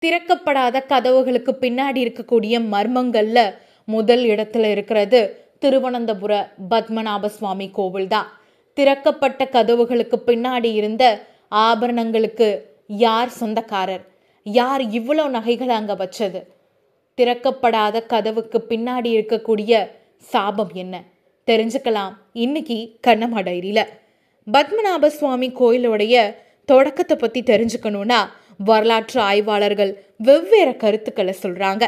திறக்கப்படாத கதவுகளுக்கு பின்னாடி இருக்கக்கூடிய மர்மங்கள்ல முதல் இடத்துல இருக்கிறது திருவனந்தபுர பத்மநாப சுவாமி கோவில் தான். திறக்கப்பட்ட கதவுகளுக்கு பின்னாடி இருந்த ஆபரணங்களுக்கு யார் சொந்தக்காரர்? யார் இவ்வளோ நகைகளை அங்க வச்சது? திறக்கப்படாத கதவுக்கு பின்னாடி இருக்கக்கூடிய சாபம் என்ன தெரிஞ்சுக்கலாம் இன்னைக்கு கண்ணம்மா டைரியில. பத்மநாப சுவாமி கோயிலுடைய தொடக்கத்தை பத்தி தெரிஞ்சுக்கணும்னா வரலாற்று ஆய்வாளர்கள் வெவ்வேறு கருத்துக்களை சொல்றாங்க.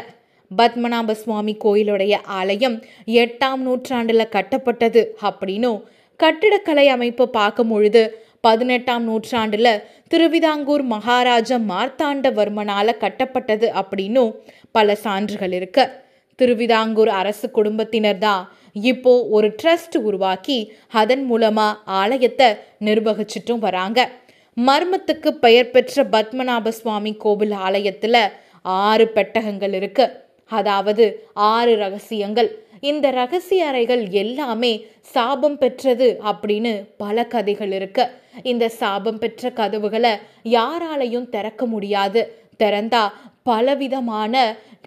பத்மநாப சுவாமி கோயிலுடைய ஆலயம் 8ஆம் நூற்றாண்டுல கட்டப்பட்டது அப்படின்னும், கட்டிடக்கலை அமைப்பை பார்க்கும் பொழுது 18ஆம் நூற்றாண்டுல திருவிதாங்கூர் மகாராஜா மார்த்தாண்டவர்மனால கட்டப்பட்டது அப்படின்னும் பல சான்றுகள் இருக்கு. திருவிதாங்கூர் அரசு குடும்பத்தினர் தான் இப்போ ஒரு ட்ரஸ்ட் உருவாக்கி அதன் மூலமா ஆலயத்தை நிர்வகிச்சிட்டும் வராங்க. மர்மத்துக்கு பெயர் பெற்ற பத்மநாப சுவாமி கோவில் ஆலயத்துல 6 பெட்டகங்கள் இருக்கு. அதாவது 6 ரகசியங்கள். இந்த ரகசிய அறைகள் எல்லாமே சாபம் பெற்றது அப்படின்னு பல கதைகள் இருக்கு. இந்த சாபம் பெற்ற கதவுகளை யாராலையும் திறக்க முடியாது. திறந்தா பலவிதமான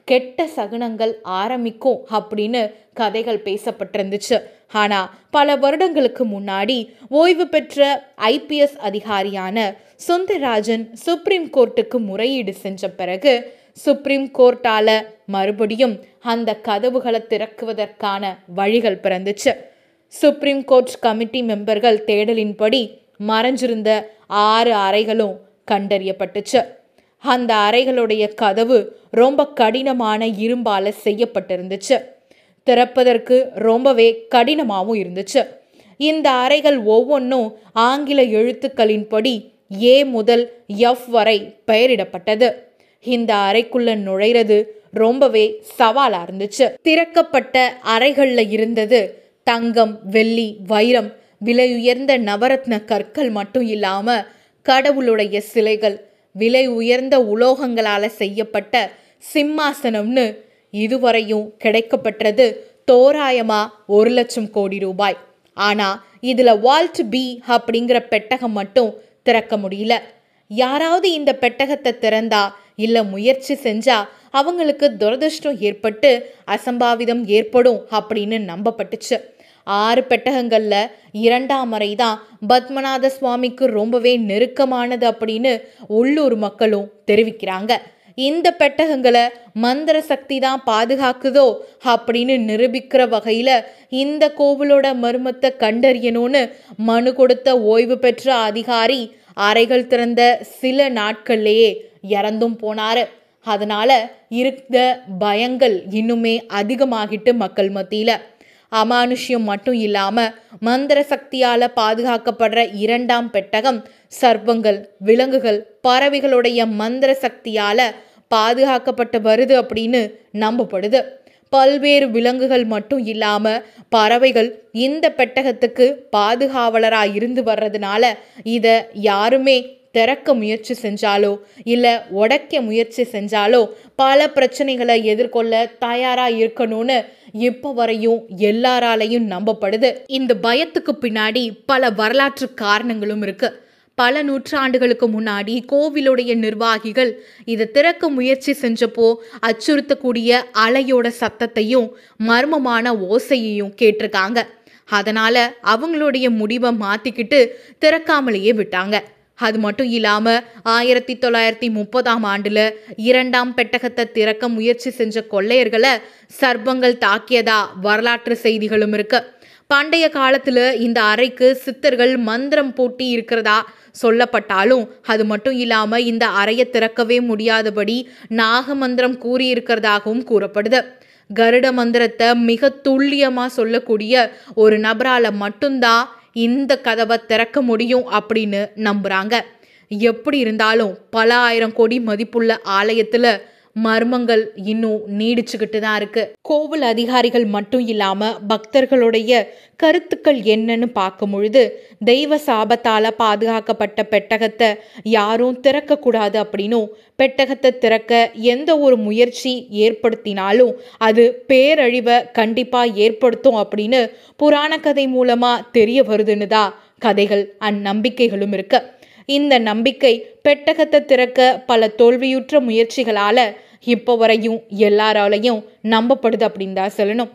கெட்ட சகுனங்கள் ஆரம்பிக்கும் அப்படின்னு கதைகள் பேசப்பட்டிருந்துச்சு. ஆனா பல வருடங்களுக்கு முன்னாடி ஓய்வு பெற்ற IPS அதிகாரியான சுந்தரராஜன் சுப்ரீம் கோர்ட்டுக்கு முறையீடு செஞ்ச பிறகு சுப்ரீம் கோர்ட்டால மறுபடியும் அந்த கதவுகளை திறக்குவதற்கான வழிகள் பிறந்துச்சு. சுப்ரீம் கோர்ட் கமிட்டி மெம்பர்கள் தேடலின்படி மறைஞ்சிருந்த 6 அறைகளும் கண்டறியப்பட்டுச்சு. அந்த அறைகளுடைய கதவு ரொம்ப கடினமான இரும்பால செய்யப்பட்டிருந்துச்சு. திறப்பதற்கு ரொம்பவே கடினமாகவும் இருந்துச்சு. இந்த அறைகள் ஒவ்வொன்றும் ஆங்கில எழுத்துக்களின்படி A முதல் F வரை பெயரிடப்பட்டது. இந்த அறைக்குள்ள நுழைறது ரொம்பவே சவாலா இருந்துச்சு. திறக்கப்பட்ட அறைகள்ல இருந்தது தங்கம், வெள்ளி, வைரம், விலை உயர்ந்த நவரத்ன கற்கள் மட்டும் இல்லாம கடவுளுடைய சிலைகள், விலை உயர்ந்த உலோகங்களால செய்யப்பட்ட சிம்மாசனம்னு இதுவரையும் கிடைக்கப்பட்டது தோராயமா 1 லட்சம் கோடி ரூபாய். ஆனா இதுல வால்ட் பி அப்படிங்கிற பெட்டகம் மட்டும் திறக்க முடியல. யாராவது இந்த பெட்டகத்தை திறந்தா இல்ல முயற்சி செஞ்சா அவங்களுக்கு துரதிர்ஷ்டம் ஏற்பட்டு அசம்பாவிதம் ஏற்படும் அப்படின்னு நம்பப்பட்டுச்சு. 6 பெட்டகங்கள்ல 2ஆம் அறை தான் பத்மநாத சுவாமிக்கு ரொம்பவே நெருக்கமானது அப்படின்னு உள்ளூர் மக்களும் தெரிவிக்கிறாங்க. இந்த பெட்டகங்களை மந்திர சக்தி தான் பாதுகாக்குதோ அப்படின்னு நிரூபிக்கிற வகையில இந்த கோவிலோட மர்மத்தை கண்டறியணும்னு மனு கொடுத்த ஓய்வு பெற்ற அதிகாரி அறைகள் திறந்த சில நாட்கள்லேயே இறந்தும் போனாரு. அதனால இருந்த பயங்கள் இன்னுமே அதிகமாகிட்டு மக்கள் மத்தியில. அமானுஷ்யம் மட்டும் இல்லாம மந்திர சக்தியால பாதுகாக்கப்படுற 2ஆம் பெட்டகம் சர்ப்பங்கள், விலங்குகள், பறவைகளுடைய மந்திர சக்தியால பாதுகாக்கப்பட்டு வருது அப்படின்னு நம்பப்படுது. பல்வேறு விலங்குகள் மட்டும் இல்லாம பறவைகள் இந்த பெட்டகத்துக்கு பாதுகாவலரா இருந்து வர்றதுனால இத யாருமே திறக்க முயற்சி செஞ்சாலோ இல்ல உடைக்க முயற்சி செஞ்சாலோ பல பிரச்சனைகளை எதிர்கொள்ள தயாரா இருக்கணும்னு இப்ப வரையும் எல்லாராலையும் நம்பப்படுது. இந்த பயத்துக்கு பின்னாடி பல வரலாற்று காரணங்களும் இருக்கு. பல நூற்றாண்டுகளுக்கு முன்னாடி கோவிலுடைய நிர்வாகிகள் இதை திறக்க முயற்சி செஞ்சப்போ அச்சுறுத்தக்கூடிய அலையோட சத்தத்தையும் மர்மமான ஓசையையும் கேட்டிருக்காங்க. அதனால அவங்களுடைய முடிவை மாத்திக்கிட்டு திறக்காமலேயே விட்டாங்க. அது மட்டும் இல்லாம 1930ஆம் ஆண்டுல 2ஆம் பெட்டகத்தை திறக்க முயற்சி செஞ்ச கொள்ளையர்களை சர்ப்பங்கள் தாக்கியதா வரலாற்று செய்திகளும் இருக்கு. பண்டைய காலத்துல இந்த அறைக்கு சித்தர்கள் மந்திரம் பூட்டி இருக்கிறதா சொல்லப்பட்டாலும் அது மட்டும் இல்லாம இந்த அறையை திறக்கவே முடியாதபடி நாக மந்திரம் கூறியிருக்கிறதாகவும் கூறப்படுது. கருட மந்திரத்தை மிக துல்லியமா சொல்லக்கூடிய ஒரு நபரால மட்டும்தான் இந்த கதவை திறக்க முடியும் அப்படின்னு நம்புறாங்க. எப்படி இருந்தாலும் பல 1000 கோடி மதிப்புள்ள ஆலயத்துல மர்மங்கள் இன்னும் நீடிச்சுக்கிட்டு தான் இருக்கு. கோவில் அதிகாரிகள் மட்டும் இல்லாம பக்தர்களுடைய கருத்துக்கள் என்னன்னு பார்க்கும் பொழுது தெய்வ சாபத்தால பாதுகாக்கப்பட்ட பெட்டகத்தை யாரும் திறக்க கூடாது அப்படின்னும், பெட்டகத்தை திறக்க எந்த ஒரு முயற்சி ஏற்படுத்தினாலும் அது பேரழிவை கண்டிப்பா ஏற்படுத்தும் அப்படின்னு புராண கதை மூலமா தெரிய வருதுன்னு தான் கதைகள் நம்பிக்கைகளும் இருக்கு. இந்த நம்பிக்கை பெட்டகத்தை திறக்க பல தோல்வியுற்ற முயற்சிகளால இப்போ வரையும் எல்லாராலையும் நம்பப்படுது அப்படின்னு தான் சொல்லணும்.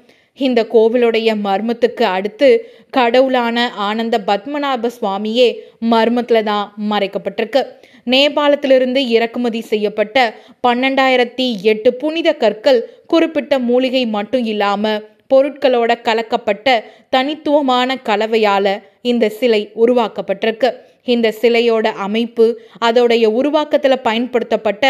இந்த கோவிலுடைய மர்மத்துக்கு அடுத்து கடவுளான ஆனந்த பத்மநாப சுவாமியே மர்மத்தில் தான் மறைக்கப்பட்டிருக்கு. நேபாளத்திலிருந்து இறக்குமதி செய்யப்பட்ட 12,008 புனித கற்கள் குறிப்பிட்ட மூலிகை மட்டும் இல்லாம பொருட்களோட கலக்கப்பட்ட தனித்துவமான கலவையால இந்த சிலை உருவாக்கப்பட்டிருக்கு. இந்த சிலையோட அமைப்பு, அதோடைய உருவாக்கத்துல பயன்படுத்தப்பட்ட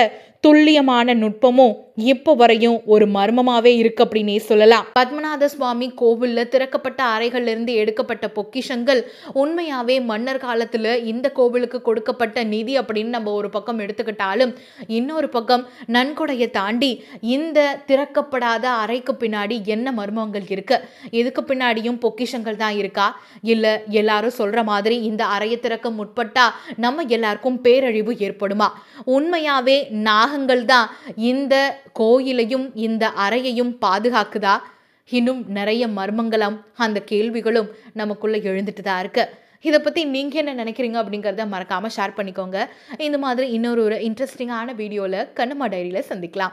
துல்லியமான நுட்பமும் இப்போ வரையும் ஒரு மர்மமாவே இருக்கு அப்படின்னே சொல்லலாம். பத்மநாத சுவாமி கோவில்ல திறக்கப்பட்ட அறைகள்ல இருந்து எடுக்கப்பட்ட பொக்கிஷங்கள் உண்மையாவே மன்னர் காலத்துல இந்த கோவிலுக்கு கொடுக்கப்பட்ட நிதி அப்படின்னு நம்ம ஒரு பக்கம் எடுத்துக்கிட்டாலும், இன்னொரு பக்கம் நன்கொடையை தாண்டி இந்த திறக்கப்படாத அறைக்கு பின்னாடி என்ன மர்மங்கள் இருக்கு, இதுக்கு பின்னாடியும் பொக்கிஷங்கள் தான் இருக்கா, இல்ல எல்லாரும் சொல்ற மாதிரி இந்த அறையை திறக்க முற்பட்டா நம்ம எல்லாருக்கும் பேரழிவு ஏற்படுமா, உண்மையாவே நாகங்கள் தான் இந்த கோயிலையும் இந்த அறையையும் பாதுகாக்குதா? இன்னும் நிறைய மர்மங்களும் அந்த கேள்விகளும் நமக்குள்ள எழுந்துட்டு தான் இருக்கு. இதை பத்தி நீங்க என்ன நினைக்கிறீங்க அப்படிங்கறத மறக்காம ஷேர் பண்ணிக்கோங்க. இந்த மாதிரி இன்னொரு இன்ட்ரெஸ்டிங்கான வீடியோல கண்ணம்மா டைரியில சந்திக்கலாம்.